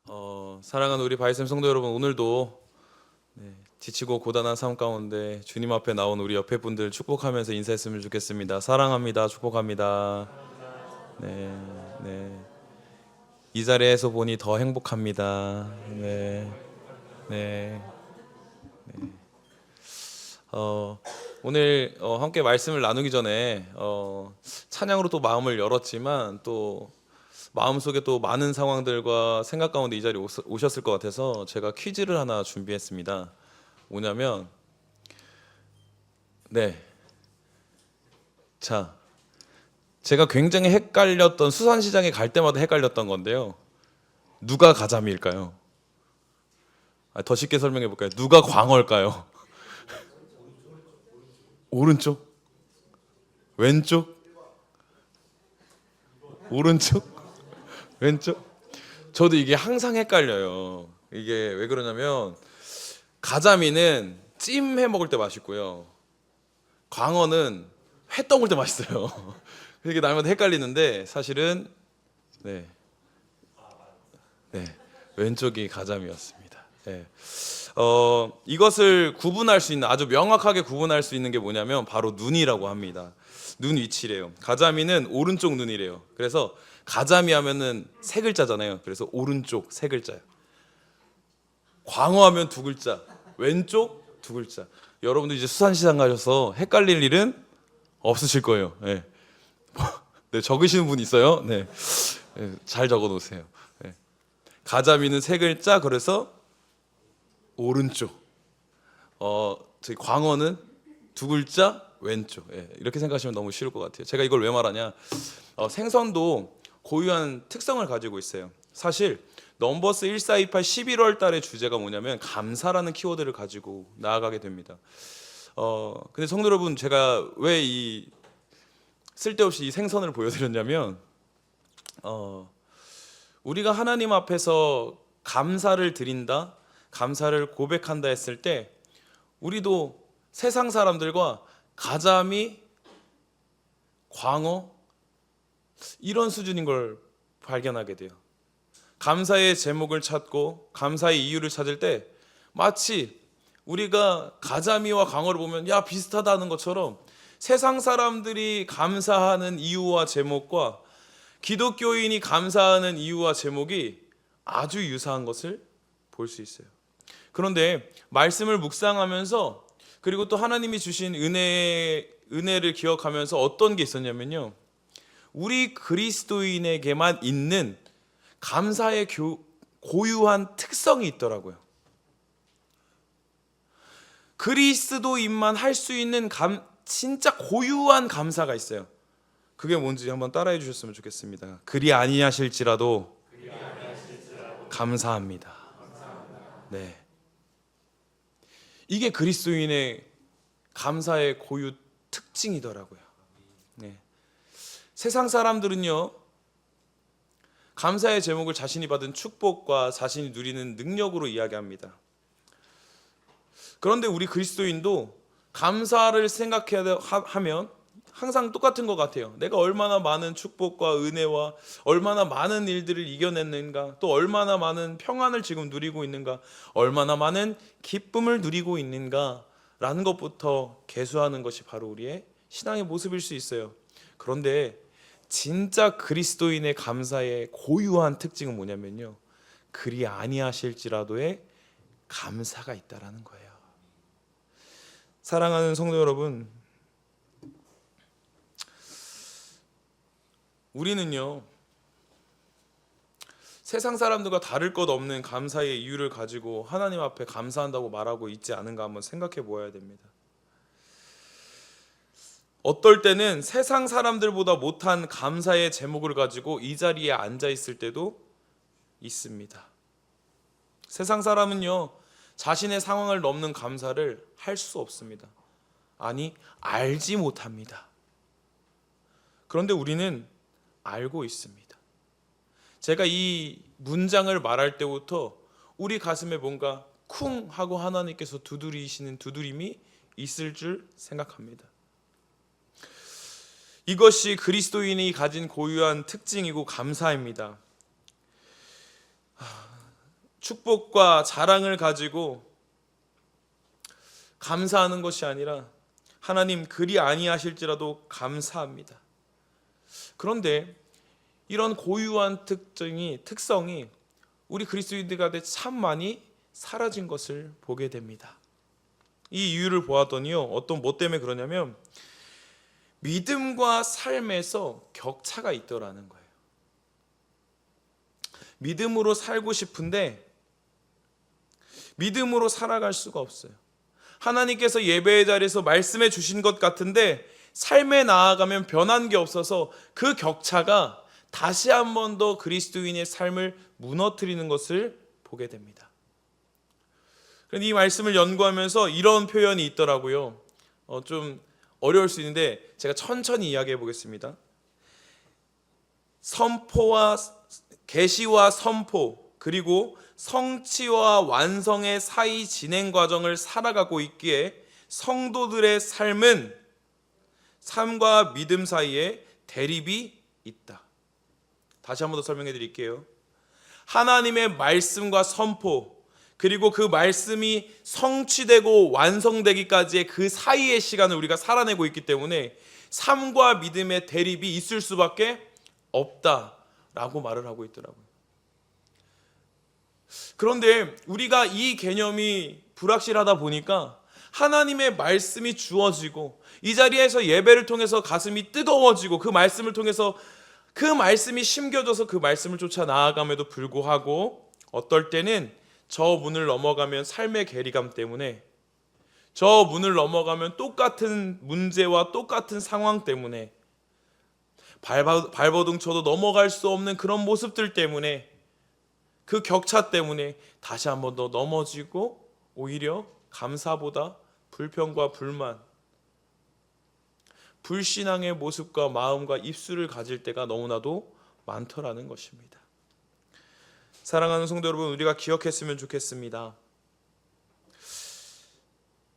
사랑하는 우리 바이샘 성도 여러분, 오늘도 지치고 고단한 삶 가운데 주님 앞에 나온 우리 옆에 분들 축복하면서 인사했으면 좋겠습니다. 사랑합니다. 축복합니다. 네, 네. 이 자리에서 보니 더 행복합니다. 네, 네. 어, 오늘 함께 말씀을 나누기 전에 찬양으로 또 마음을 열었지만 또 마음속에 또 많은 상황들과 생각 가운데 이 자리에 오셨을 것 같아서 제가 퀴즈를 하나 준비했습니다. 뭐냐면 네, 자, 제가 굉장히 헷갈렸던 수산시장에 갈 때마다 헷갈렸던 건데요. 누가 가자미일까요? 더 쉽게 설명해 볼까요? 누가 광어일까요? 오른쪽? 왼쪽? 오른쪽? 왼쪽? 저도 이게 항상 헷갈려요. 이게 왜 그러냐면 가자미는 찜 해 먹을 때 맛있고요. 광어는 회 떠먹을 때 맛있어요. 이게 날마다 헷갈리는데 사실은 네, 네, 왼쪽이 가자미였습니다. 네. 이것을 구분할 수 있는 아주 명확하게 구분할 수 있는 게 뭐냐면 바로 눈이라고 합니다. 눈 위치래요. 가자미는 오른쪽 눈이래요. 그래서 가자미 하면은 세 글자잖아요. 그래서 오른쪽 세 글자예요. 광어 하면 두 글자, 왼쪽 두 글자. 여러분들 이제 수산시장 가셔서 헷갈릴 일은 없으실 거예요. 네. 네, 적으시는 분 있어요? 네, 네, 잘 적어 놓으세요. 네. 가자미는 세 글자, 그래서 오른쪽. 저희 광어는 두 글자, 왼쪽. 예, 이렇게 생각하시면 너무 쉬울 것 같아요. 제가 이걸 왜 말하냐? 생선도 고유한 특성을 가지고 있어요. 사실 넘버스 1428 11월 달의 주제가 뭐냐면 감사라는 키워드를 가지고 나아가게 됩니다. 근데 성도 여러분, 제가 왜 이 쓸데없이 이 생선을 보여드렸냐면 우리가 하나님 앞에서 감사를 드린다, 감사를 고백한다 했을 때 우리도 세상 사람들과 가자미, 광어 이런 수준인 걸 발견하게 돼요. 감사의 제목을 찾고 감사의 이유를 찾을 때 마치 우리가 가자미와 광어를 보면 야 비슷하다는 것처럼 세상 사람들이 감사하는 이유와 제목과 기독교인이 감사하는 이유와 제목이 아주 유사한 것을 볼 수 있어요. 그런데 말씀을 묵상하면서 그리고 또 하나님이 주신 은혜를 기억하면서 어떤 게 있었냐면요, 우리 그리스도인에게만 있는 감사의 고유한 특성이 있더라고요. 그리스도인만 할 수 있는 진짜 고유한 감사가 있어요. 그게 뭔지 한번 따라해 주셨으면 좋겠습니다. 그리 아니하실지라도 감사합니다. 네, 이게 그리스도인의 감사의 고유 특징이더라고요. 네. 세상 사람들은요, 감사의 제목을 자신이 받은 축복과 자신이 누리는 능력으로 이야기합니다. 그런데 우리 그리스도인도 감사를 생각해야 하면 항상 똑같은 것 같아요. 내가 얼마나 많은 축복과 은혜와 얼마나 많은 일들을 이겨냈는가, 또 얼마나 많은 평안을 지금 누리고 있는가, 얼마나 많은 기쁨을 누리고 있는가 라는 것부터 계수하는 것이 바로 우리의 신앙의 모습일 수 있어요. 그런데 진짜 그리스도인의 감사의 고유한 특징은 뭐냐면요, 그리 아니하실지라도의 감사가 있다라는 거예요. 사랑하는 성도 여러분, 우리는요 세상 사람들과 다를 것 없는 감사의 이유를 가지고 하나님 앞에 감사한다고 말하고 있지 않은가 한번 생각해 보아야 됩니다. 어떨 때는 세상 사람들보다 못한 감사의 제목을 가지고 이 자리에 앉아 있을 때도 있습니다. 세상 사람은요 자신의 상황을 넘는 감사를 할 수 없습니다. 아니, 알지 못합니다. 그런데 우리는 알고 있습니다. 제가 이 문장을 말할 때부터 우리 가슴에 뭔가 쿵 하고 하나님께서 두드리시는 두드림이 있을 줄 생각합니다. 이것이 그리스도인이 가진 고유한 특징이고 감사입니다. 축복과 자랑을 가지고 감사하는 것이 아니라 하나님 그리 아니하실지라도 감사합니다. 그런데 이런 고유한 특성이 우리 그리스도인들 가운데 참 많이 사라진 것을 보게 됩니다. 이 이유를 보았더니요, 뭐 때문에 그러냐면 믿음과 삶에서 격차가 있더라는 거예요. 믿음으로 살고 싶은데 믿음으로 살아갈 수가 없어요. 하나님께서 예배의 자리에서 말씀해 주신 것 같은데 삶에 나아가면 변한 게 없어서 그 격차가 다시 한 번 더 그리스도인의 삶을 무너뜨리는 것을 보게 됩니다. 그런데 이 말씀을 연구하면서 이런 표현이 있더라고요. 좀 어려울 수 있는데 제가 천천히 이야기해 보겠습니다. 계시와 선포, 그리고 성취와 완성의 사이 진행 과정을 살아가고 있기에 성도들의 삶과 믿음 사이에 대립이 있다. 다시 한 번 더 설명해 드릴게요. 하나님의 말씀과 선포, 그리고 그 말씀이 성취되고 완성되기까지의 그 사이의 시간을 우리가 살아내고 있기 때문에 삶과 믿음의 대립이 있을 수밖에 없다라고 말을 하고 있더라고요. 그런데 우리가 이 개념이 불확실하다 보니까 하나님의 말씀이 주어지고 이 자리에서 예배를 통해서 가슴이 뜨거워지고 그 말씀을 통해서 그 말씀이 심겨져서 그 말씀을 쫓아 나아감에도 불구하고 어떨 때는 저 문을 넘어가면 삶의 괴리감 때문에, 저 문을 넘어가면 똑같은 문제와 똑같은 상황 때문에, 발버둥 쳐도 넘어갈 수 없는 그런 모습들 때문에, 그 격차 때문에 다시 한 번 더 넘어지고 오히려 감사보다 불평과 불만, 불신앙의 모습과 마음과 입술을 가질 때가 너무나도 많더라는 것입니다. 사랑하는 성도 여러분, 우리가 기억했으면 좋겠습니다.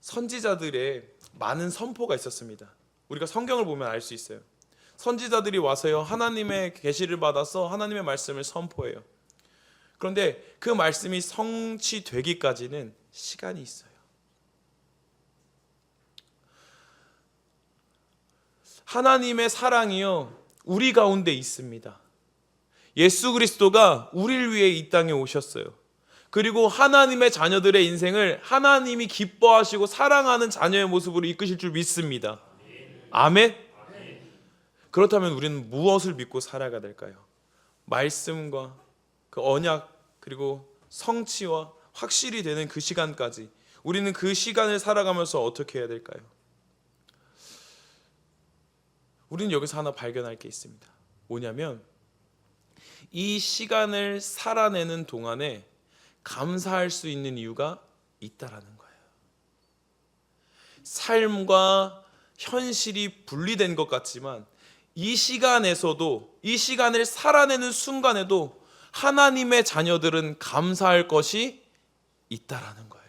선지자들의 많은 선포가 있었습니다. 우리가 성경을 보면 알 수 있어요. 선지자들이 와서요, 하나님의 계시를 받아서 하나님의 말씀을 선포해요. 그런데 그 말씀이 성취되기까지는 시간이 있어요. 하나님의 사랑이요, 우리 가운데 있습니다. 예수 그리스도가 우리를 위해 이 땅에 오셨어요. 그리고 하나님의 자녀들의 인생을 하나님이 기뻐하시고 사랑하는 자녀의 모습으로 이끄실 줄 믿습니다. 아멘? 그렇다면 우리는 무엇을 믿고 살아가야 될까요? 말씀과 그 언약, 그리고 성취와 확실히 되는 그 시간까지 우리는 그 시간을 살아가면서 어떻게 해야 될까요? 우리는 여기서 하나 발견할 게 있습니다. 뭐냐면 이 시간을 살아내는 동안에 감사할 수 있는 이유가 있다라는 거예요. 삶과 현실이 분리된 것 같지만 이 시간에서도, 이 시간을 살아내는 순간에도 하나님의 자녀들은 감사할 것이 있다라는 거예요.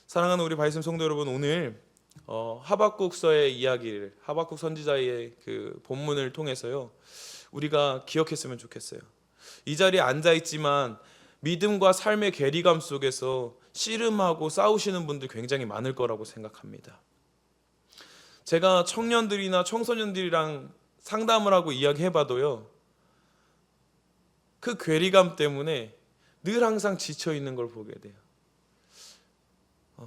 사랑하는 우리 바이슨 성도 여러분, 오늘 하박국서의 이야기를, 하박국 선지자의 그 본문을 통해서요, 우리가 기억했으면 좋겠어요. 이 자리에 앉아 있지만 믿음과 삶의 괴리감 속에서 씨름하고 싸우시는 분들 굉장히 많을 거라고 생각합니다. 제가 청년들이나 청소년들이랑 상담을 하고 이야기해봐도요, 그 괴리감 때문에 늘 항상 지쳐 있는 걸 보게 돼요.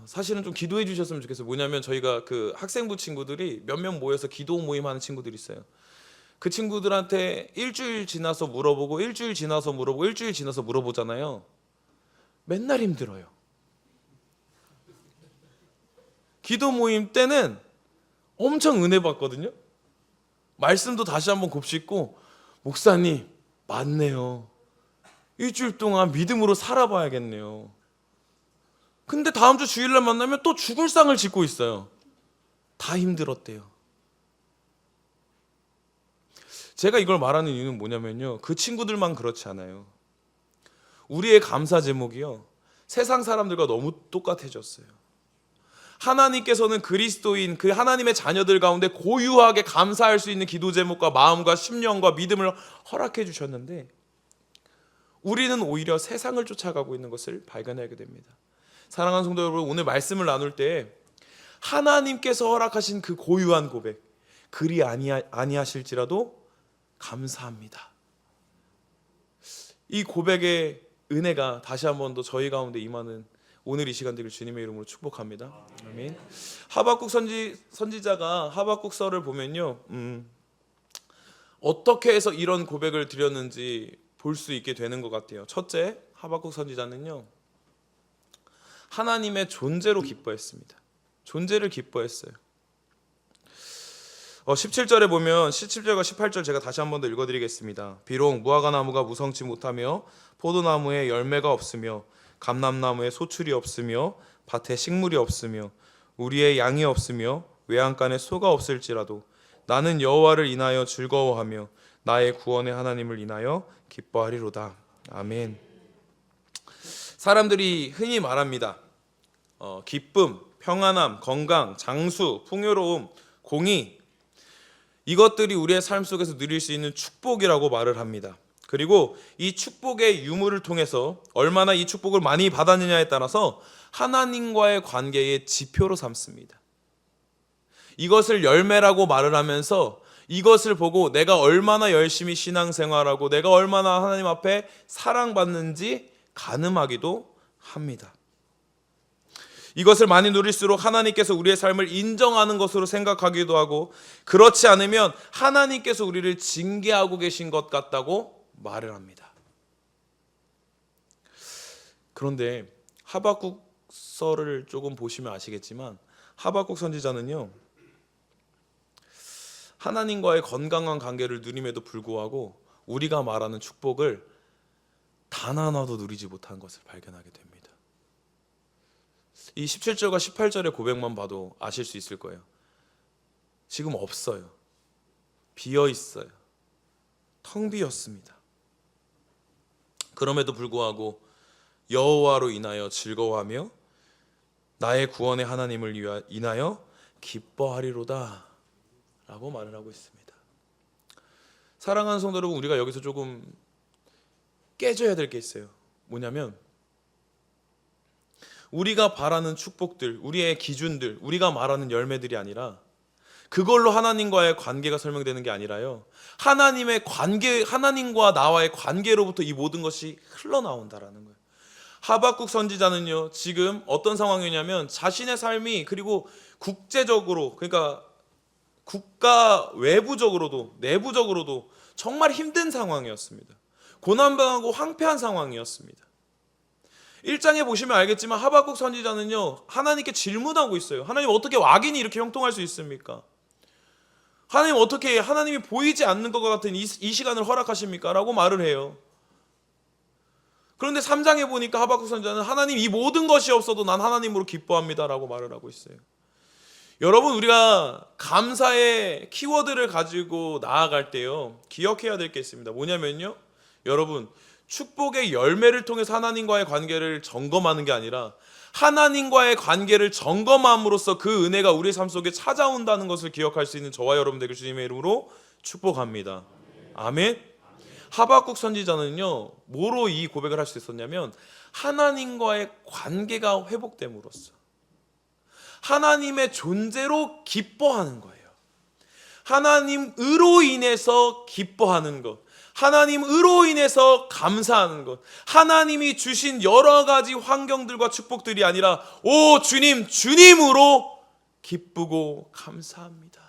사실은 좀 기도해 주셨으면 좋겠어요. 뭐냐면 저희가 그 학생부 친구들이 몇 명 모여서 기도 모임 하는 친구들이 있어요. 그 친구들한테 일주일 지나서 물어보고 일주일 지나서 물어보고 일주일 지나서 물어보잖아요. 맨날 힘들어요. 기도 모임 때는 엄청 은혜 받거든요. 말씀도 다시 한번 곱씹고, 목사님 맞네요. 일주일 동안 믿음으로 살아봐야겠네요. 근데 다음 주 주일날 만나면 또 죽을 상을 짓고 있어요. 다 힘들었대요. 제가 이걸 말하는 이유는 뭐냐면요, 그 친구들만 그렇지 않아요. 우리의 감사 제목이요, 세상 사람들과 너무 똑같아졌어요. 하나님께서는 그리스도인 그 하나님의 자녀들 가운데 고유하게 감사할 수 있는 기도 제목과 마음과 심령과 믿음을 허락해 주셨는데 우리는 오히려 세상을 쫓아가고 있는 것을 발견하게 됩니다. 사랑하는 성도 여러분, 오늘 말씀을 나눌 때 하나님께서 허락하신 그 고유한 고백, 그리 아니하실지라도 감사합니다. 이 고백의 은혜가 다시 한 번 더 저희 가운데 임하는 오늘 이 시간 되길 주님의 이름으로 축복합니다. 아멘. 하박국 선지자가 하박국서를 보면요, 어떻게 해서 이런 고백을 드렸는지 볼 수 있게 되는 것 같아요. 첫째, 하박국 선지자는요, 하나님의 존재로 기뻐했습니다. 존재를 기뻐했어요. 17절에 보면 17절과 18절 제가 다시 한 번 더 읽어드리겠습니다. 비록 무화과나무가 무성치 못하며 포도나무에 열매가 없으며 감람나무에 소출이 없으며 밭에 식물이 없으며 우리의 양이 없으며 외양간에 소가 없을지라도 나는 여호와를 인하여 즐거워하며 나의 구원의 하나님을 인하여 기뻐하리로다. 아멘. 사람들이 흔히 말합니다. 기쁨, 평안함, 건강, 장수, 풍요로움, 공의, 이것들이 우리의 삶 속에서 누릴 수 있는 축복이라고 말을 합니다. 그리고 이 축복의 유무를 통해서 얼마나 이 축복을 많이 받았느냐에 따라서 하나님과의 관계의 지표로 삼습니다. 이것을 열매라고 말을 하면서 이것을 보고 내가 얼마나 열심히 신앙생활하고 내가 얼마나 하나님 앞에 사랑받는지 가늠하기도 합니다. 이것을 많이 누릴수록 하나님께서 우리의 삶을 인정하는 것으로 생각하기도 하고, 그렇지 않으면 하나님께서 우리를 징계하고 계신 것 같다고 말을 합니다. 그런데 하박국서를 조금 보시면 아시겠지만 하박국 선지자는요, 하나님과의 건강한 관계를 누림에도 불구하고 우리가 말하는 축복을 단 하나도 누리지 못한 것을 발견하게 됩니다. 이 17절과 18절의 고백만 봐도 아실 수 있을 거예요. 지금 없어요. 비어 있어요. 텅 비었습니다. 그럼에도 불구하고 여호와로 인하여 즐거워하며 나의 구원의 하나님을 인하여 기뻐하리로다 라고 말을 하고 있습니다. 사랑하는 성도 여러분, 우리가 여기서 조금 깨져야 될 게 있어요. 뭐냐면 우리가 바라는 축복들, 우리의 기준들, 우리가 말하는 열매들이 아니라 그걸로 하나님과의 관계가 설명되는 게 아니라요, 하나님의 관계, 하나님과 나와의 관계로부터 이 모든 것이 흘러나온다라는 거예요. 하박국 선지자는요, 지금 어떤 상황이냐면 자신의 삶이, 그리고 국제적으로, 그러니까 국가 외부적으로도 내부적으로도 정말 힘든 상황이었습니다. 고난당하고 황폐한 상황이었습니다. 1장에 보시면 알겠지만 하박국 선지자는요, 하나님께 질문하고 있어요. 하나님, 어떻게 악인이 이렇게 형통할 수 있습니까? 하나님, 어떻게 하나님이 보이지 않는 것 같은 이 시간을 허락하십니까? 라고 말을 해요. 그런데 3장에 보니까 하박국 선지자는 하나님, 이 모든 것이 없어도 난 하나님으로 기뻐합니다 라고 말을 하고 있어요. 여러분, 우리가 감사의 키워드를 가지고 나아갈 때요, 기억해야 될 게 있습니다. 뭐냐면요, 여러분, 축복의 열매를 통해서 하나님과의 관계를 점검하는 게 아니라 하나님과의 관계를 점검함으로써 그 은혜가 우리의 삶 속에 찾아온다는 것을 기억할 수 있는 저와 여러분 되길 주님의 이름으로 축복합니다. 아멘. 하박국 선지자는요, 뭐로 이 고백을 할 수 있었냐면 하나님과의 관계가 회복됨으로써 하나님의 존재로 기뻐하는 거예요. 하나님으로 인해서 기뻐하는 것, 하나님으로 인해서 감사하는 것, 하나님이 주신 여러 가지 환경들과 축복들이 아니라 오 주님, 주님으로 기쁘고 감사합니다.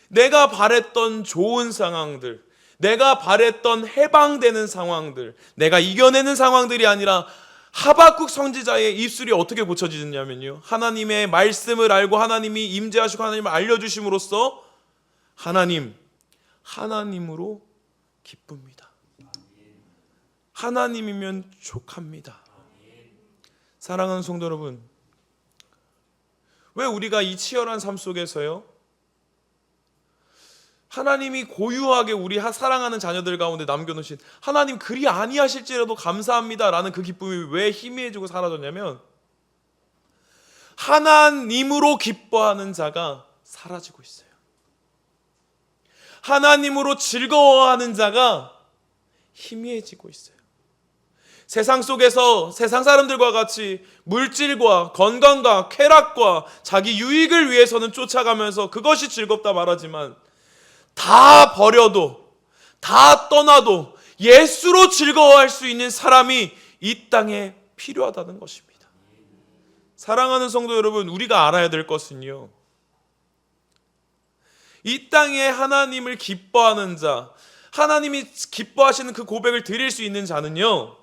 내가 바랬던 좋은 상황들, 내가 바랬던 해방되는 상황들, 내가 이겨내는 상황들이 아니라 하박국 선지자의 입술이 어떻게 고쳐지느냐면요, 하나님의 말씀을 알고 하나님이 임재하시고 하나님을 알려주심으로써 하나님으로 기쁩니다. 하나님이면 족합니다. 사랑하는 성도 여러분, 왜 우리가 이 치열한 삶 속에서요, 하나님이 고유하게 우리 사랑하는 자녀들 가운데 남겨놓으신 하나님 그리 아니하실지라도 감사합니다 라는 그 기쁨이 왜 희미해지고 사라졌냐면 하나님으로 기뻐하는 자가 사라지고 있어요. 하나님으로 즐거워하는 자가 희미해지고 있어요. 세상 속에서 세상 사람들과 같이 물질과 건강과 쾌락과 자기 유익을 위해서는 쫓아가면서 그것이 즐겁다 말하지만, 다 버려도 다 떠나도 예수로 즐거워할 수 있는 사람이 이 땅에 필요하다는 것입니다. 사랑하는 성도 여러분, 우리가 알아야 될 것은요, 이 땅에 하나님을 기뻐하는 자, 하나님이 기뻐하시는 그 고백을 드릴 수 있는 자는요,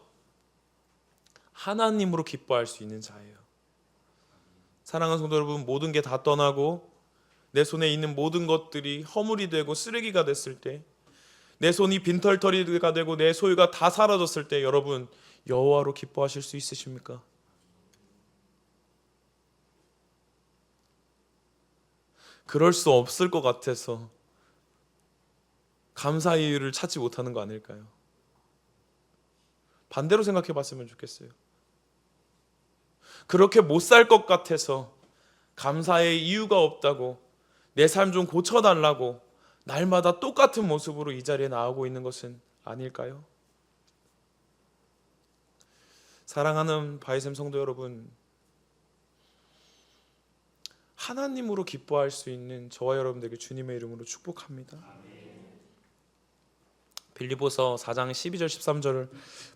하나님으로 기뻐할 수 있는 자예요. 사랑하는 성도 여러분, 모든 게 다 떠나고 내 손에 있는 모든 것들이 허물이 되고 쓰레기가 됐을 때, 내 손이 빈털터리가 되고 내 소유가 다 사라졌을 때, 여러분 여호와로 기뻐하실 수 있으십니까? 그럴 수 없을 것 같아서 감사의 이유를 찾지 못하는 거 아닐까요? 반대로 생각해 봤으면 좋겠어요. 그렇게 못 살 것 같아서 감사의 이유가 없다고, 내 삶 좀 고쳐달라고 날마다 똑같은 모습으로 이 자리에 나오고 있는 것은 아닐까요? 사랑하는 바이샘 성도 여러분, 하나님으로 기뻐할 수 있는 저와 여러분들에게 주님의 이름으로 축복합니다. 빌립보서 4장 12절 13절을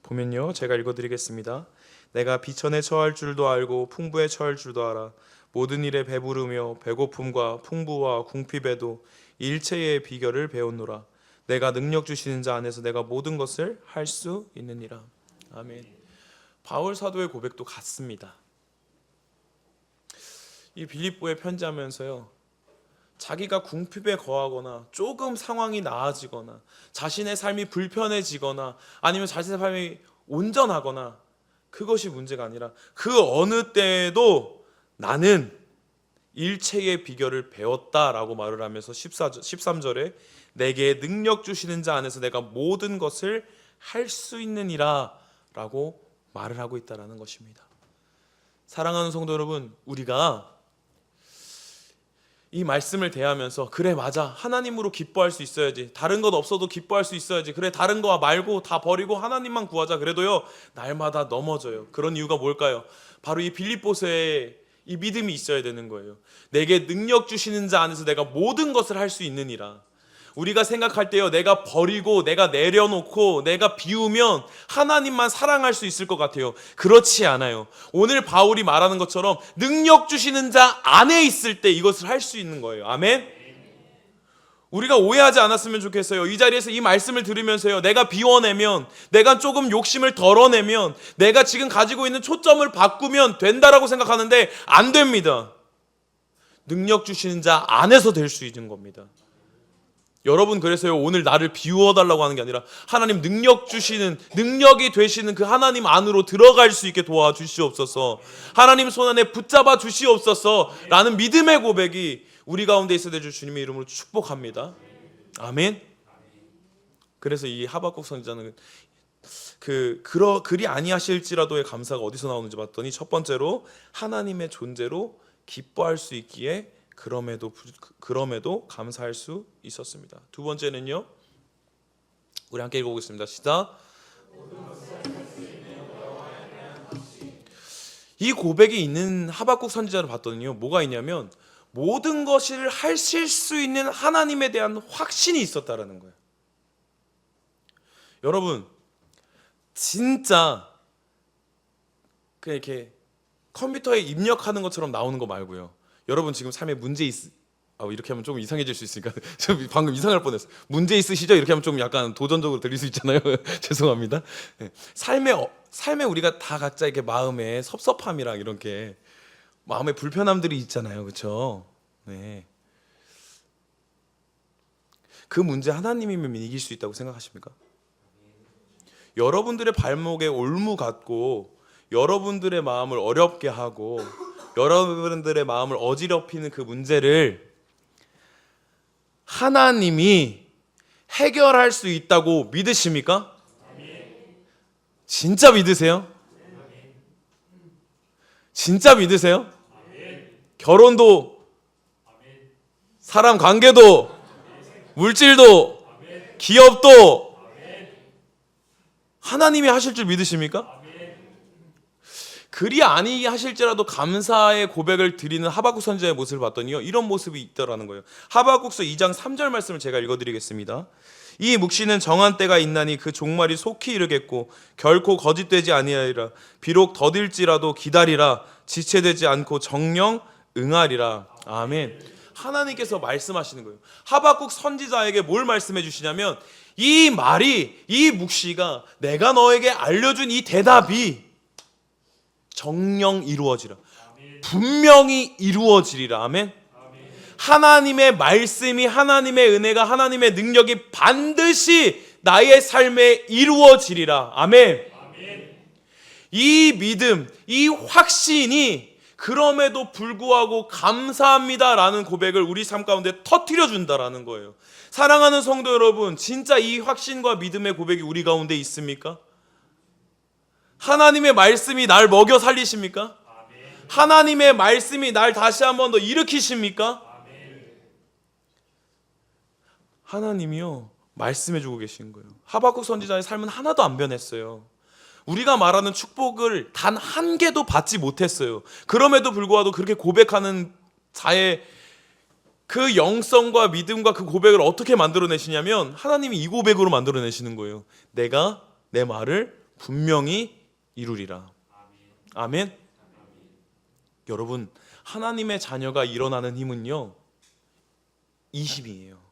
보면요, 제가 읽어드리겠습니다. 내가 비천에 처할 줄도 알고 풍부에 처할 줄도 알아. 모든 일에 배부르며 배고픔과 풍부와 궁핍에도 일체의 비결을 배웠노라. 내가 능력 주시는 자 안에서 내가 모든 것을 할 수 있느니라. 아멘. 바울 사도의 고백도 같습니다. 이 빌립보에 편지하면서요, 자기가 궁핍에 거하거나 조금 상황이 나아지거나 자신의 삶이 불편해지거나 아니면 자신의 삶이 온전하거나 그것이 문제가 아니라 그 어느 때에도 나는 일체의 비결을 배웠다라고 말을 하면서 13절에 내게 능력 주시는 자 안에서 내가 모든 것을 할 수 있느니라 라고 말을 하고 있다는 것입니다. 사랑하는 성도 여러분, 우리가 이 말씀을 대하면서 그래 맞아, 하나님으로 기뻐할 수 있어야지, 다른 것 없어도 기뻐할 수 있어야지, 그래 다른 거 말고 다 버리고 하나님만 구하자, 그래도요 날마다 넘어져요. 그런 이유가 뭘까요? 바로 이 빌립보서에 이 믿음이 있어야 되는 거예요. 내게 능력 주시는 자 안에서 내가 모든 것을 할 수 있느니라. 우리가 생각할 때요, 내가 버리고 내가 내려놓고 내가 비우면 하나님만 사랑할 수 있을 것 같아요. 그렇지 않아요. 오늘 바울이 말하는 것처럼 능력 주시는 자 안에 있을 때 이것을 할 수 있는 거예요. 아멘. 우리가 오해하지 않았으면 좋겠어요. 이 자리에서 이 말씀을 들으면서요, 내가 비워내면, 내가 조금 욕심을 덜어내면, 내가 지금 가지고 있는 초점을 바꾸면 된다라고 생각하는데 안 됩니다. 능력 주시는 자 안에서 될 수 있는 겁니다. 여러분, 그래서요 오늘 나를 비워달라고 하는 게 아니라 하나님 능력 주시는, 능력이 되시는 그 하나님 안으로 들어갈 수 있게 도와주시옵소서, 하나님 손안에 붙잡아 주시옵소서 라는 믿음의 고백이 우리 가운데 있어야 될 주님의 이름으로 축복합니다. 아멘. 그래서 이 하박국 선지자는 그리 아니하실지라도의 감사가 어디서 나오는지 봤더니 첫 번째로 하나님의 존재로 기뻐할 수 있기에 그럼에도 감사할 수 있었습니다. 두 번째는요, 우리 함께 읽어보겠습니다. 시작. 이 고백이 있는 하박국 선지자를 봤더니요, 뭐가 있냐면 모든 것을 하실 수 있는 하나님에 대한 확신이 있었다라는 거예요. 여러분, 진짜 그냥 이렇게 컴퓨터에 입력하는 것처럼 나오는 거 말고요, 여러분 지금 삶에 문제 이렇게 하면 좀 이상해질 수 있으니까 방금 이상할 뻔했어요. 문제 있으시죠? 이렇게 하면 좀 약간 도전적으로 들릴 수 있잖아요. 죄송합니다. 삶에 우리가 다 각자 이렇게 마음에 섭섭함이랑 이렇게 마음에 불편함들이 있잖아요, 그렇죠? 네. 그 문제 하나님이면 이길 수 있다고 생각하십니까? 여러분들의 발목에 올무 같고 여러분들의 마음을 어렵게 하고 여러분들의 마음을 어지럽히는 그 문제를 하나님이 해결할 수 있다고 믿으십니까? 진짜 믿으세요? 진짜 믿으세요? 결혼도, 사람 관계도, 물질도, 기업도 하나님이 하실 줄 믿으십니까? 그리 아니하실지라도 감사의 고백을 드리는 하박국 선지자의 모습을 봤더니요, 이런 모습이 있더라는 거예요. 하박국서 2장 3절 말씀을 제가 읽어드리겠습니다. 이 묵시는 정한 때가 있나니 그 종말이 속히 이르겠고 결코 거짓되지 아니하리라. 비록 더딜지라도 기다리라. 지체되지 않고 정령 응하리라. 아멘. 하나님께서 말씀하시는 거예요. 하박국 선지자에게 뭘 말씀해 주시냐면, 이 말이, 이 묵시가, 내가 너에게 알려준 이 대답이 정령 이루어지라. 분명히 이루어지리라. 아멘. 하나님의 말씀이, 하나님의 은혜가, 하나님의 능력이 반드시 나의 삶에 이루어지리라. 아멘. 이 믿음, 이 확신이 그럼에도 불구하고 감사합니다라는 고백을 우리 삶 가운데 터뜨려 준다라는 거예요. 사랑하는 성도 여러분, 진짜 이 확신과 믿음의 고백이 우리 가운데 있습니까? 하나님의 말씀이 날 먹여 살리십니까? 하나님의 말씀이 날 다시 한번 더 일으키십니까? 하나님이요, 말씀해 주고 계신 거예요. 하박국 선지자의 삶은 하나도 안 변했어요. 우리가 말하는 축복을 단 한 개도 받지 못했어요. 그럼에도 불구하고 그렇게 고백하는 자의 그 영성과 믿음과 그 고백을 어떻게 만들어내시냐면, 하나님이 이 고백으로 만들어내시는 거예요. 내가 내 말을 분명히 이루리라. 아멘. 여러분, 하나님의 자녀가 일어나는 힘은요, 이 힘이에요.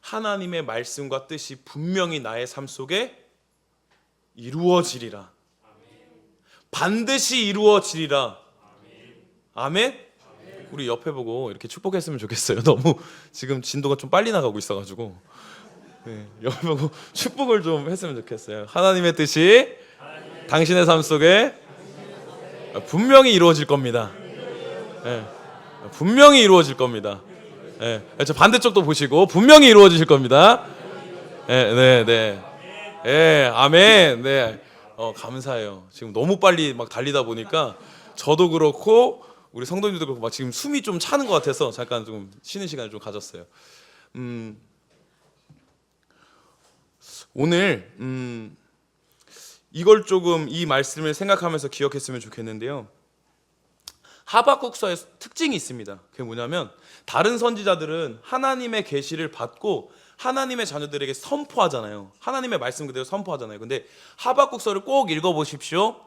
하나님의 말씀과 뜻이 분명히 나의 삶 속에 이루어지리라. 반드시 이루어지리라. 아멘. 우리 옆에 보고 이렇게 축복했으면 좋겠어요. 너무 지금 진도가 좀 빨리 나가고 있어가지고, 옆에 보고 축복을 좀 했으면 좋겠어요. 하나님의 뜻이 당신의 삶 속에 분명히 이루어질 겁니다. 분명히 이루어질 겁니다. 저 반대쪽도 보시고 분명히 이루어지실 겁니다. 아멘. 감사해요. 지금 너무 빨리 막 달리다 보니까 저도 그렇고 우리 성도님들도 그렇고 막 지금 숨이 좀 차는 것 같아서 잠깐 좀 쉬는 시간을 좀 가졌어요. 오늘 이걸 조금, 이 말씀을 생각하면서 기억했으면 좋겠는데요. 하박국서의 특징이 있습니다. 그게 뭐냐면, 다른 선지자들은 하나님의 계시를 받고 하나님의 자녀들에게 선포하잖아요. 하나님의 말씀 그대로 선포하잖아요. 근데 하박국서를 꼭 읽어보십시오.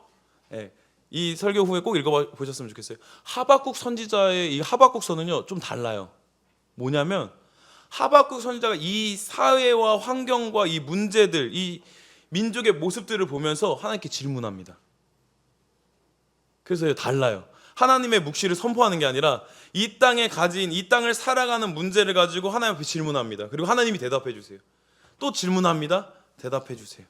이 설교 후에 꼭 읽어보셨으면 좋겠어요. 하박국 선지자의 이 하박국서는요, 좀 달라요. 뭐냐면, 하박국 선지자가 이 사회와 환경과 이 문제들, 이 민족의 모습들을 보면서 하나님께 질문합니다. 그래서 달라요. 하나님의 묵시를 선포하는 게 아니라 이 땅에 가진, 이 땅을 살아가는 문제를 가지고 하나님 앞에 질문합니다. 그리고 하나님이 대답해 주세요. 또 질문합니다. 대답해 주세요.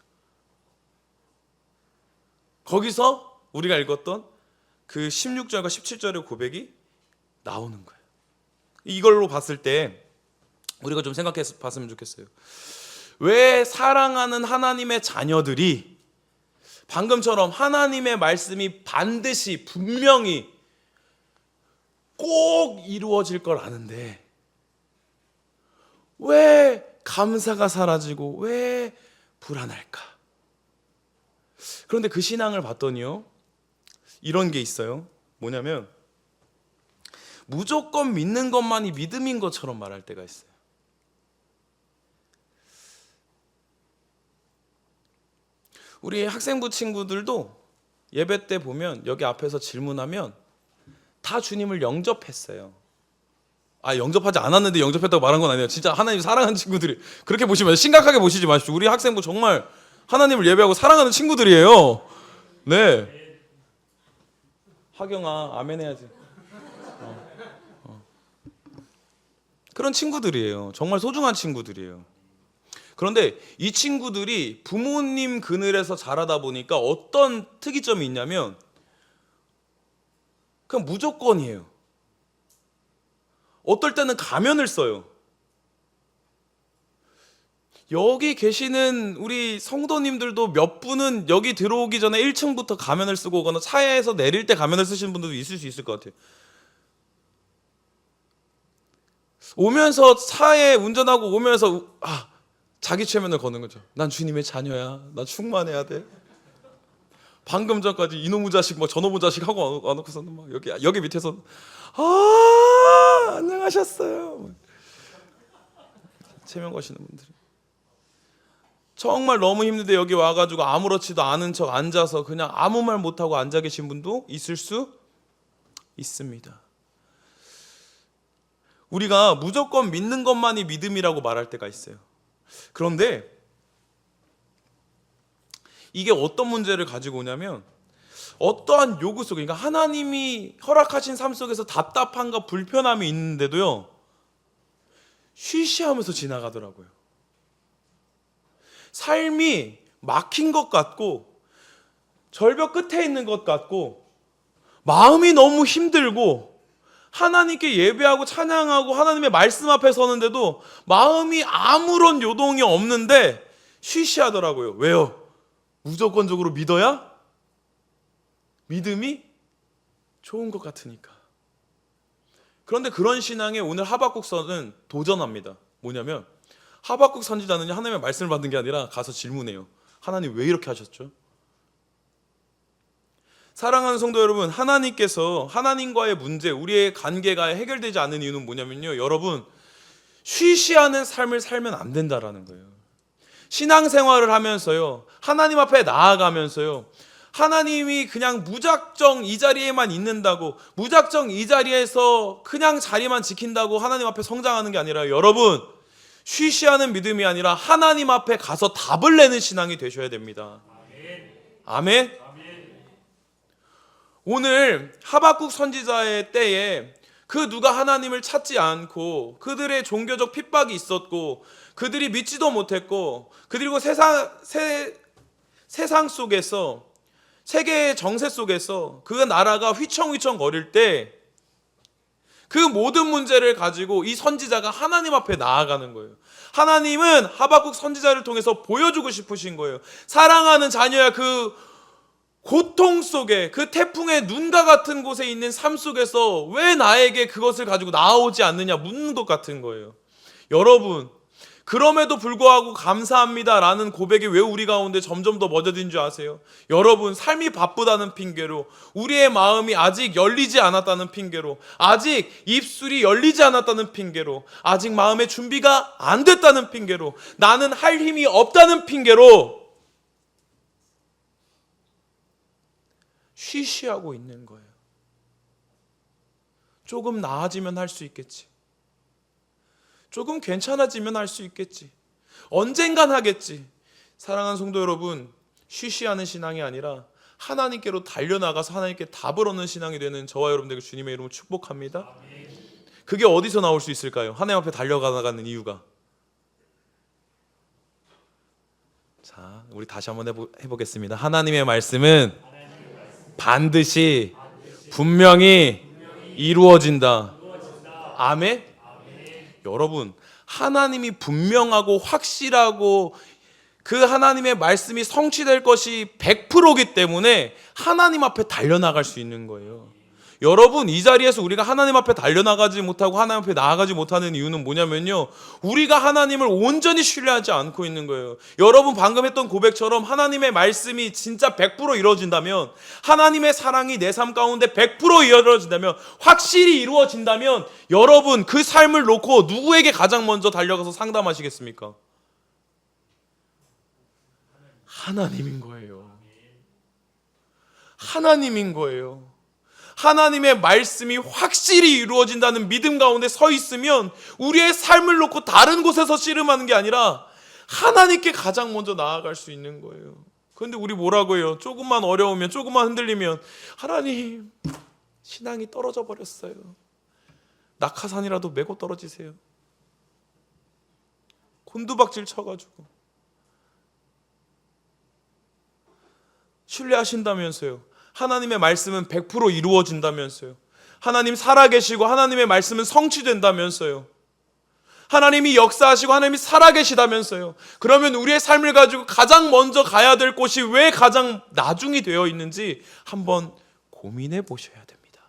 거기서 우리가 읽었던 그 16절과 17절의 고백이 나오는 거예요. 이걸로 봤을 때 우리가 좀 생각해 봤으면 좋겠어요. 왜 사랑하는 하나님의 자녀들이 방금처럼 하나님의 말씀이 반드시 분명히 꼭 이루어질 걸 아는데 왜 감사가 사라지고 왜 불안할까? 그런데 그 신앙을 봤더니요, 이런 게 있어요. 뭐냐면, 무조건 믿는 것만이 믿음인 것처럼 말할 때가 있어요. 우리 학생부 친구들도 예배 때 보면 여기 앞에서 질문하면 다 주님을 영접했어요. 영접하지 않았는데 영접했다고 말한 건 아니에요. 진짜 하나님 사랑하는 친구들이, 그렇게 보시면 심각하게 보시지 마십시오. 우리 학생부 정말 하나님을 예배하고 사랑하는 친구들이에요. 네. 하경아, 아멘 해야지. 그런 친구들이에요. 정말 소중한 친구들이에요. 그런데 이 친구들이 부모님 그늘에서 자라다 보니까 어떤 특이점이 있냐면, 그냥 무조건이에요. 어떨 때는 가면을 써요. 여기 계시는 우리 성도님들도 몇 분은 여기 들어오기 전에 1층부터 가면을 쓰고 오거나 차에서 내릴 때 가면을 쓰시는 분들도 있을 수 있을 것 같아요. 오면서 차에 운전하고 오면서 자기 최면을 거는 거죠. 난 주님의 자녀야. 나 충만해야 돼. 방금 전까지 이놈의 자식, 뭐 저놈의 자식 하고 와놓고서는 막 여기 밑에서 안녕하셨어요. 최면 거시는 분들 정말 너무 힘든데 여기 와가지고 아무렇지도 않은 척 앉아서 그냥 아무 말 못하고 앉아 계신 분도 있을 수 있습니다. 우리가 무조건 믿는 것만이 믿음이라고 말할 때가 있어요. 그런데 이게 어떤 문제를 가지고 오냐면 어떠한 요구 속에, 그러니까 하나님이 허락하신 삶 속에서 답답함과 불편함이 있는데도요, 쉬쉬하면서 지나가더라고요. 삶이 막힌 것 같고 절벽 끝에 있는 것 같고 마음이 너무 힘들고 하나님께 예배하고 찬양하고 하나님의 말씀 앞에 서는데도 마음이 아무런 요동이 없는데 쉬쉬하더라고요. 왜요? 무조건적으로 믿어야 믿음이 좋은 것 같으니까. 그런데 그런 신앙에 오늘 하박국서는 도전합니다. 뭐냐면 하박국 선지자는 하나님의 말씀을 받는 게 아니라 가서 질문해요. 하나님 왜 이렇게 하셨죠? 사랑하는 성도 여러분, 하나님께서 하나님과의 문제, 우리의 관계가 해결되지 않는 이유는 뭐냐면요, 여러분, 쉬쉬하는 삶을 살면 안 된다라는 거예요. 신앙생활을 하면서요, 하나님 앞에 나아가면서요, 하나님이 그냥 무작정 이 자리에만 있는다고, 무작정 이 자리에서 그냥 자리만 지킨다고 하나님 앞에 성장하는 게 아니라, 여러분, 쉬쉬하는 믿음이 아니라 하나님 앞에 가서 답을 내는 신앙이 되셔야 됩니다. 아멘. 오늘 하박국 선지자의 때에 그 누가 하나님을 찾지 않고 그들의 종교적 핍박이 있었고 그들이 믿지도 못했고 그리고 세상 속에서 세계의 정세 속에서 그 나라가 휘청휘청 거릴 때 그 모든 문제를 가지고 이 선지자가 하나님 앞에 나아가는 거예요. 하나님은 하박국 선지자를 통해서 보여주고 싶으신 거예요. 사랑하는 자녀야, 그 고통 속에, 그 태풍의 눈과 같은 곳에 있는 삶 속에서 왜 나에게 그것을 가지고 나아오지 않느냐 묻는 것 같은 거예요. 여러분, 그럼에도 불구하고 감사합니다라는 고백이 왜 우리 가운데 점점 더 멎어진 줄 아세요? 여러분, 삶이 바쁘다는 핑계로, 우리의 마음이 아직 열리지 않았다는 핑계로, 아직 입술이 열리지 않았다는 핑계로, 아직 마음의 준비가 안 됐다는 핑계로, 나는 할 힘이 없다는 핑계로 쉬쉬하고 있는 거예요. 조금 나아지면 할 수 있겠지. 조금 괜찮아지면 할 수 있겠지. 언젠간 하겠지. 사랑하는 성도 여러분, 쉬쉬하는 신앙이 아니라 하나님께로 달려나가서 하나님께 답을 얻는 신앙이 되는 저와 여러분들에게 주님의 이름으로 축복합니다. 그게 어디서 나올 수 있을까요? 하나님 앞에 달려가는 이유가. 자, 우리 다시 한번 해보겠습니다. 하나님의 말씀은 반드시 분명히 이루어진다. 아멘. 여러분, 하나님이 분명하고 확실하고 그 하나님의 말씀이 성취될 것이 100%이기 때문에 하나님 앞에 달려나갈 수 있는 거예요. 여러분, 이 자리에서 우리가 하나님 앞에 달려나가지 못하고 하나님 앞에 나아가지 못하는 이유는 뭐냐면요, 우리가 하나님을 온전히 신뢰하지 않고 있는 거예요. 여러분, 방금 했던 고백처럼 하나님의 말씀이 진짜 100% 이루어진다면, 하나님의 사랑이 내 삶 가운데 100% 이루어진다면, 확실히 이루어진다면, 여러분, 그 삶을 놓고 누구에게 가장 먼저 달려가서 상담하시겠습니까? 하나님인 거예요. 하나님인 거예요. 하나님의 말씀이 확실히 이루어진다는 믿음 가운데 서 있으면 우리의 삶을 놓고 다른 곳에서 씨름하는 게 아니라 하나님께 가장 먼저 나아갈 수 있는 거예요. 그런데 우리 뭐라고 해요? 조금만 어려우면, 조금만 흔들리면 하나님, 신앙이 떨어져 버렸어요. 낙하산이라도 메고 떨어지세요. 곤두박질 쳐가지고. 신뢰하신다면서요. 하나님의 말씀은 100% 이루어진다면서요. 하나님 살아계시고 하나님의 말씀은 성취된다면서요. 하나님이 역사하시고 하나님이 살아계시다면서요. 그러면 우리의 삶을 가지고 가장 먼저 가야 될 곳이 왜 가장 나중이 되어 있는지 한번 고민해 보셔야 됩니다.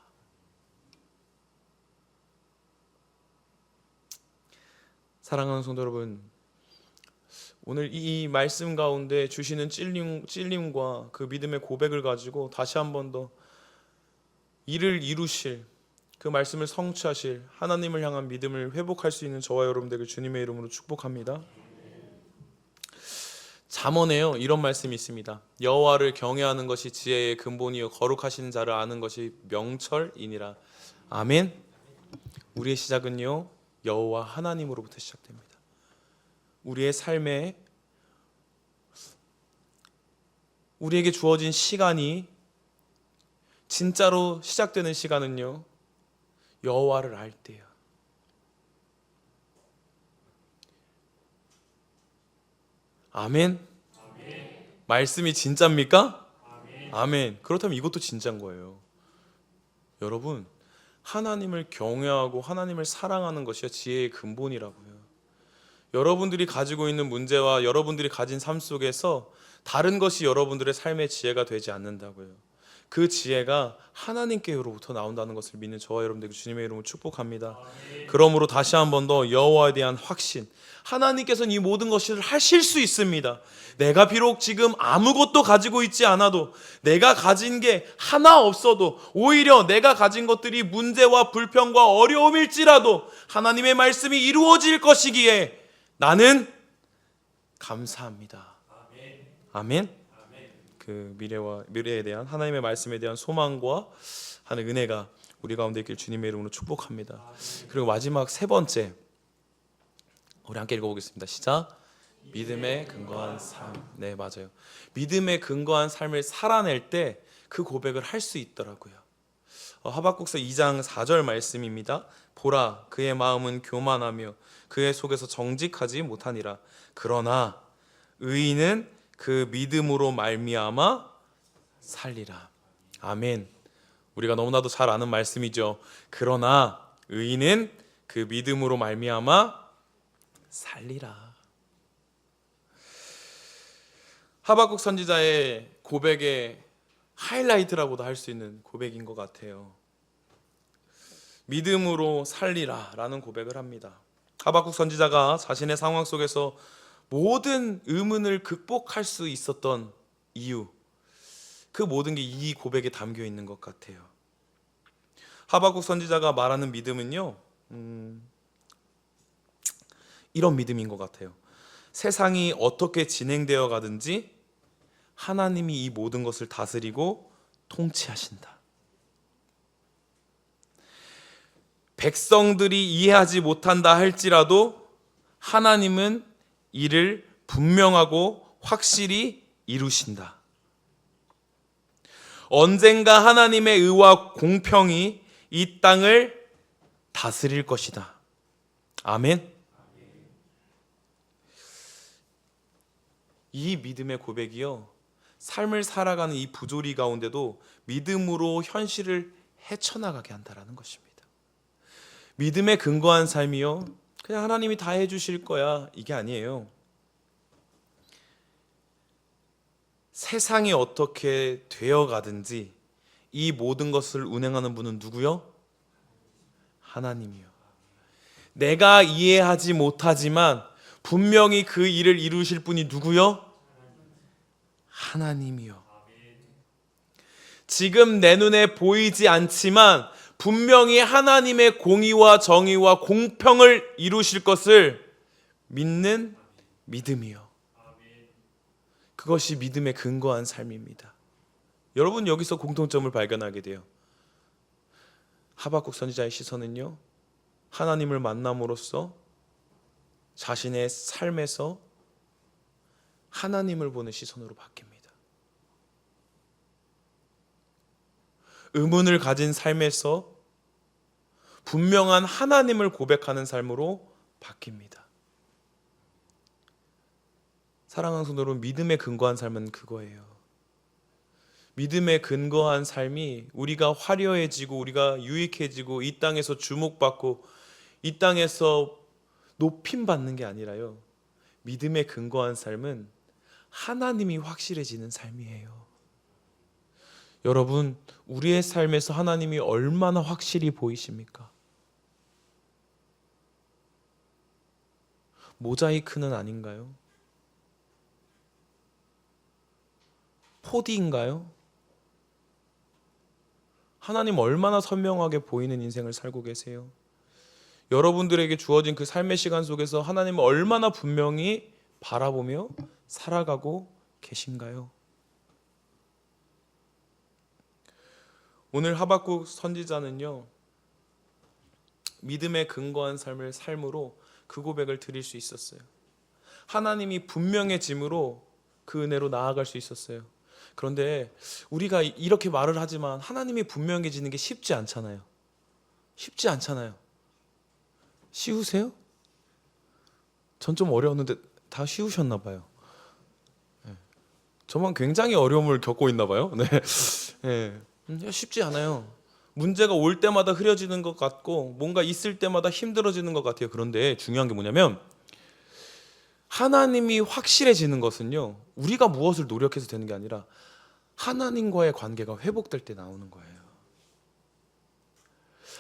사랑하는 성도 여러분, 오늘 이 말씀 가운데 주시는 찔림과 그 믿음의 고백을 가지고 다시 한 번 더 일을 이루실, 그 말씀을 성취하실 하나님을 향한 믿음을 회복할 수 있는 저와 여러분들에게 주님의 이름으로 축복합니다. 잠언에요 이런 말씀이 있습니다. 여호와를 경외하는 것이 지혜의 근본이요 거룩하신 자를 아는 것이 명철이니라. 아멘. 우리의 시작은요 여호와 하나님으로부터 시작됩니다. 우리의 삶에 우리에게 주어진 시간이 진짜로 시작되는 시간은요 여호와를 알 때야. 아멘. 말씀이 진짜입니까? 아멘. 그렇다면 이것도 진짜인 거예요. 여러분, 하나님을 경외하고 하나님을 사랑하는 것이 지혜의 근본이라고요. 여러분들이 가지고 있는 문제와 여러분들이 가진 삶 속에서 다른 것이 여러분들의 삶의 지혜가 되지 않는다고요. 그 지혜가 하나님께로부터 나온다는 것을 믿는 저와 여러분들에게 주님의 이름으로 축복합니다. 그러므로 다시 한 번 더 여호와에 대한 확신, 하나님께서는 이 모든 것을 하실 수 있습니다. 내가 비록 지금 아무것도 가지고 있지 않아도, 내가 가진 게 하나 없어도, 오히려 내가 가진 것들이 문제와 불평과 어려움일지라도 하나님의 말씀이 이루어질 것이기에 나는 감사합니다. 아멘. 그 미래에 대한 하나님의 말씀에 대한 소망과 하는 은혜가 우리 가운데 있길 주님의 이름으로 축복합니다. 그리고 마지막 세 번째, 우리 함께 읽어보겠습니다. 시작. 믿음에 근거한 삶. 네, 맞아요. 믿음에 근거한 삶을 살아낼 때 그 고백을 할 수 있더라고요. 하박국서 2장 4절 말씀입니다. 보라, 그의 마음은 교만하며 그의 속에서 정직하지 못하니라. 그러나 의인은 그 믿음으로 말미암아 살리라. 아멘. 우리가 너무나도 잘 아는 말씀이죠. 그러나 의인은 그 믿음으로 말미암아 살리라. 하박국 선지자의 고백의 하이라이트라고도 할 수 있는 고백인 것 같아요. 믿음으로 살리라 라는 고백을 합니다. 하박국 선지자가 자신의 상황 속에서 모든 의문을 극복할 수 있었던 이유, 그 모든 게 이 고백에 담겨 있는 것 같아요. 하박국 선지자가 말하는 믿음은요, 이런 믿음인 것 같아요. 세상이 어떻게 진행되어 가든지 하나님이 이 모든 것을 다스리고 통치하신다. 백성들이 이해하지 못한다 할지라도 하나님은 이를 분명하고 확실히 이루신다. 언젠가 하나님의 의와 공평이 이 땅을 다스릴 것이다. 아멘. 이 믿음의 고백이요, 삶을 살아가는 이 부조리 가운데도 믿음으로 현실을 헤쳐나가게 한다는 것입니다. 믿음에 근거한 삶이요, 그냥 하나님이 다 해주실 거야, 이게 아니에요. 세상이 어떻게 되어가든지 이 모든 것을 운행하는 분은 누구요? 하나님이요. 내가 이해하지 못하지만 분명히 그 일을 이루실 분이 누구요? 하나님이요. 지금 내 눈에 보이지 않지만 분명히 하나님의 공의와 정의와 공평을 이루실 것을 믿는 믿음이요. 그것이 믿음에 근거한 삶입니다. 여러분, 여기서 공통점을 발견하게 돼요. 하박국 선지자의 시선은요, 하나님을 만남으로써 자신의 삶에서 하나님을 보는 시선으로 바뀝니다. 의문을 가진 삶에서 분명한 하나님을 고백하는 삶으로 바뀝니다. 사랑하는 성도 여러분, 믿음에 근거한 삶은 그거예요. 믿음에 근거한 삶이 우리가 화려해지고 우리가 유익해지고 이 땅에서 주목받고 이 땅에서 높임받는 게 아니라요, 믿음에 근거한 삶은 하나님이 확실해지는 삶이에요. 여러분, 우리의 삶에서 하나님이 얼마나 확실히 보이십니까? 모자이크는 아닌가요? 4D인가요? 하나님 얼마나 선명하게 보이는 인생을 살고 계세요? 여러분들에게 주어진 그 삶의 시간 속에서 하나님을 얼마나 분명히 바라보며 살아가고 계신가요? 오늘 하박국 선지자는요, 믿음에 근거한 삶으로 그 고백을 드릴 수 있었어요. 하나님이 분명해짐으로 그 은혜로 나아갈 수 있었어요. 그런데 우리가 이렇게 말을 하지만 하나님이 분명해지는 게 쉽지 않잖아요. 쉽지 않잖아요. 쉬우세요? 전 좀 어려웠는데 다 쉬우셨나 봐요. 저만 굉장히 어려움을 겪고 있나 봐요. 네. 쉽지 않아요. 문제가 올 때마다 흐려지는 것 같고 뭔가 있을 때마다 힘들어지는 것 같아요. 그런데 중요한 게 뭐냐면 하나님이 확실해지는 것은요, 우리가 무엇을 노력해서 되는 게 아니라 하나님과의 관계가 회복될 때 나오는 거예요.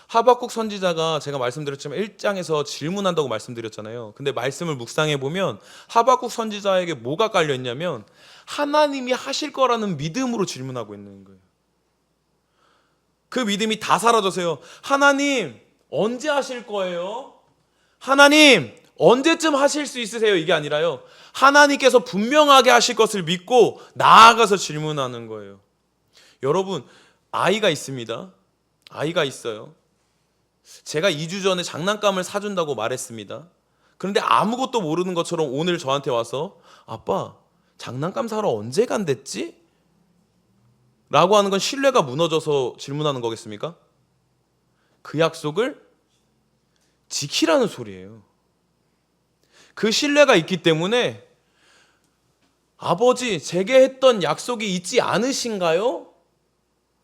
하박국 선지자가 제가 말씀드렸지만 1장에서 질문한다고 말씀드렸잖아요. 근데 말씀을 묵상해 보면 하박국 선지자에게 뭐가 깔려 있냐면 하나님이 하실 거라는 믿음으로 질문하고 있는 거예요. 그 믿음이 다 사라져서요, 하나님 언제 하실 거예요? 하나님 언제쯤 하실 수 있으세요? 이게 아니라요, 하나님께서 분명하게 하실 것을 믿고 나아가서 질문하는 거예요. 여러분, 아이가 있습니다. 아이가 있어요. 제가 2주 전에 장난감을 사준다고 말했습니다. 그런데 아무것도 모르는 것처럼 오늘 저한테 와서 아빠 장난감 사러 언제 간댔지? 라고 하는 건 신뢰가 무너져서 질문하는 거겠습니까? 그 약속을 지키라는 소리예요. 그 신뢰가 있기 때문에 아버지 제게 했던 약속이 있지 않으신가요?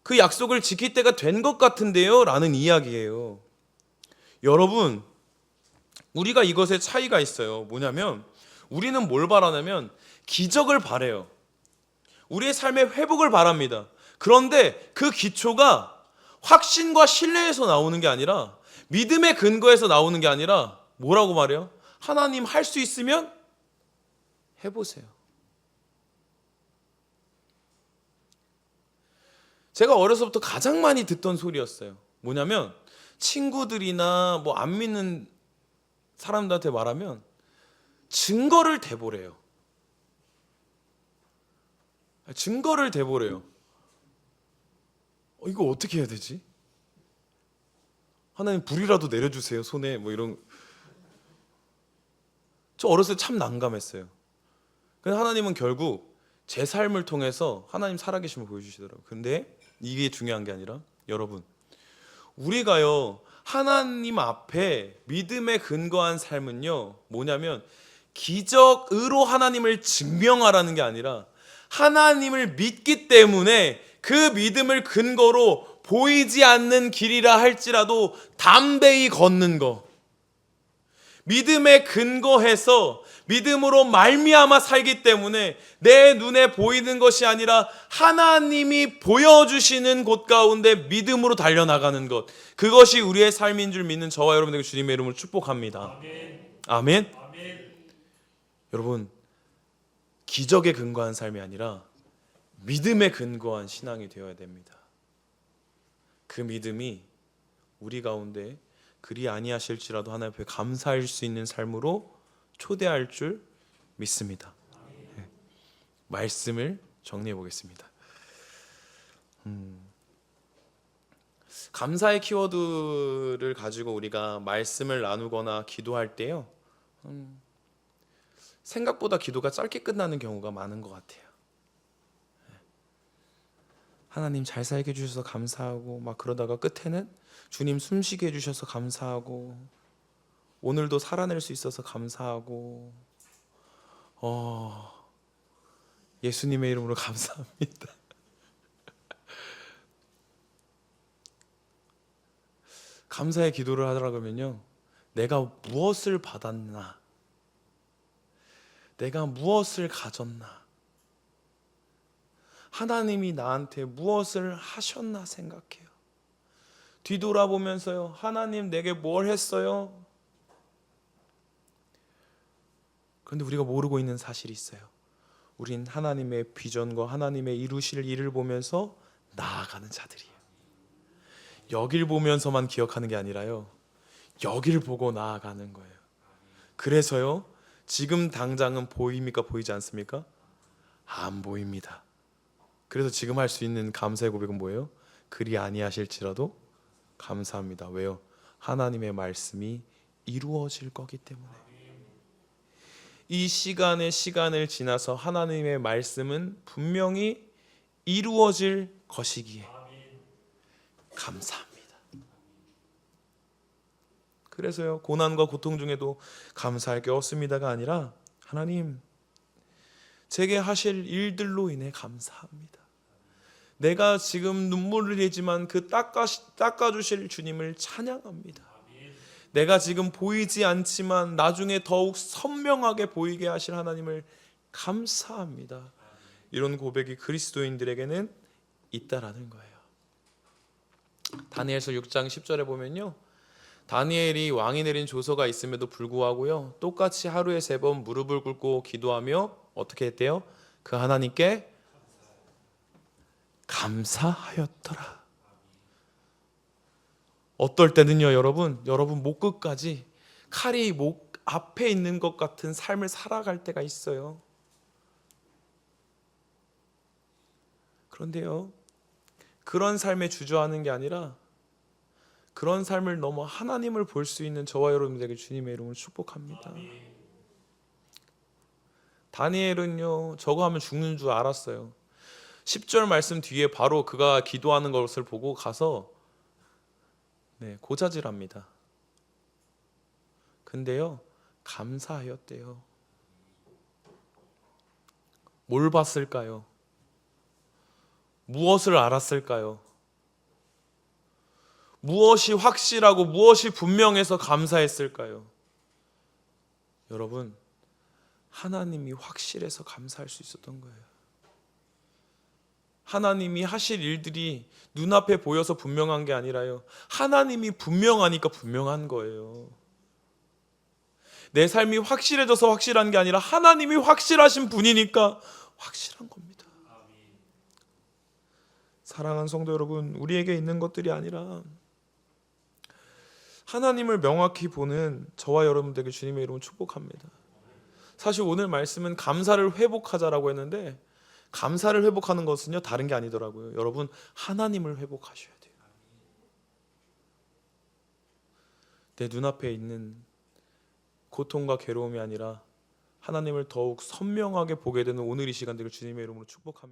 그 약속을 지킬 때가 된 것 같은데요? 라는 이야기예요. 여러분, 우리가 이것에 차이가 있어요. 뭐냐면 우리는 뭘 바라냐면 기적을 바래요. 우리의 삶의 회복을 바랍니다. 그런데 그 기초가 확신과 신뢰에서 나오는 게 아니라 믿음의 근거에서 나오는 게 아니라 뭐라고 말해요? 하나님 할 수 있으면 해보세요. 제가 어려서부터 가장 많이 듣던 소리였어요. 뭐냐면 친구들이나 뭐 안 믿는 사람들한테 말하면 증거를 대보래요. 증거를 대보래요. 이거 어떻게 해야 되지? 하나님 불이라도 내려주세요 손에, 뭐 이런. 저 어렸을 때 참 난감했어요. 근데 하나님은 결국 제 삶을 통해서 하나님 살아계심을 보여주시더라고요. 근데 이게 중요한 게 아니라 여러분, 우리가요 하나님 앞에 믿음에 근거한 삶은요 뭐냐면 기적으로 하나님을 증명하라는 게 아니라 하나님을 믿기 때문에 그 믿음을 근거로 보이지 않는 길이라 할지라도 담대히 걷는 거, 믿음에 근거해서 믿음으로 말미암아 살기 때문에 내 눈에 보이는 것이 아니라 하나님이 보여주시는 곳 가운데 믿음으로 달려나가는 것, 그것이 우리의 삶인 줄 믿는 저와 여러분에게 주님의 이름으로 축복합니다. 아멘. 아멘. 아멘. 여러분, 기적에 근거한 삶이 아니라 믿음에 근거한 신앙이 되어야 됩니다. 그 믿음이 우리 가운데 그리 아니하실지라도 하나님 앞에 감사할 수 있는 삶으로 초대할 줄 믿습니다. 말씀을 정리해 보겠습니다. 감사의 키워드를 가지고 우리가 말씀을 나누거나 기도할 때요, 생각보다 기도가 짧게 끝나는 경우가 많은 것 같아요. 하나님 잘 살게 해주셔서 감사하고 막 그러다가 끝에는 주님 숨쉬게 해주셔서 감사하고 오늘도 살아낼 수 있어서 감사하고 예수님의 이름으로 감사합니다. 감사의 기도를 하더라 면요, 내가 무엇을 받았나, 내가 무엇을 가졌나, 하나님이 나한테 무엇을 하셨나 생각해요. 뒤돌아보면서요, 하나님 내게 뭘 했어요? 그런데 우리가 모르고 있는 사실이 있어요. 우린 하나님의 비전과 하나님의 이루실 일을 보면서 나아가는 자들이에요. 여길 보면서만 기억하는 게 아니라요, 여길 보고 나아가는 거예요. 그래서요, 지금 당장은 보입니까? 보이지 않습니까? 안 보입니다. 그래서 지금 할 수 있는 감사의 고백은 뭐예요? 그리 아니하실지라도 감사합니다. 왜요? 하나님의 말씀이 이루어질 거기 때문에. 이 시간을 지나서 하나님의 말씀은 분명히 이루어질 것이기에 감사합니다. 그래서요, 고난과 고통 중에도 감사할 게 없습니다가 아니라, 하나님, 제게 하실 일들로 인해 감사합니다. 내가 지금 눈물을 흘리지만 그 닦아주실 주님을 찬양합니다. 내가 지금 보이지 않지만 나중에 더욱 선명하게 보이게 하실 하나님을 감사합니다. 이런 고백이 그리스도인들에게는 있다라는 거예요. 다니엘서 6장 10절에 보면요, 다니엘이 왕이 내린 조서가 있음에도 불구하고요, 똑같이 하루에 3번 무릎을 꿇고 기도하며 어떻게 했대요? 그 하나님께 감사하였더라. 어떨 때는요, 여러분 목 끝까지 칼이 목 앞에 있는 것 같은 삶을 살아갈 때가 있어요. 그런데요, 그런 삶에 주저하는 게 아니라 그런 삶을 넘어 하나님을 볼 수 있는 저와 여러분들에게 주님의 이름으로 축복합니다. 다니엘은요, 저거 하면 죽는 줄 알았어요. 10절 말씀 뒤에 바로 그가 기도하는 것을 보고 가서 고자질합니다. 근데요, 감사하였대요. 뭘 봤을까요? 무엇을 알았을까요? 무엇이 확실하고 무엇이 분명해서 감사했을까요? 여러분, 하나님이 확실해서 감사할 수 있었던 거예요. 하나님이 하실 일들이 눈앞에 보여서 분명한 게 아니라요, 하나님이 분명하니까 분명한 거예요. 내 삶이 확실해져서 확실한 게 아니라 하나님이 확실하신 분이니까 확실한 겁니다. 사랑하는 성도 여러분, 우리에게 있는 것들이 아니라 하나님을 명확히 보는 저와 여러분들에게 주님의 이름으로 축복합니다. 사실 오늘 말씀은 감사를 회복하자라고 했는데, 감사를 회복하는 것은요, 다른 게 아니더라고요. 여러분, 하나님을 회복하셔야 돼요. 내 눈앞에 있는 고통과 괴로움이 아니라 하나님을 더욱 선명하게 보게 되는 오늘 이 시간 되길 주님의 이름으로 축복합니다.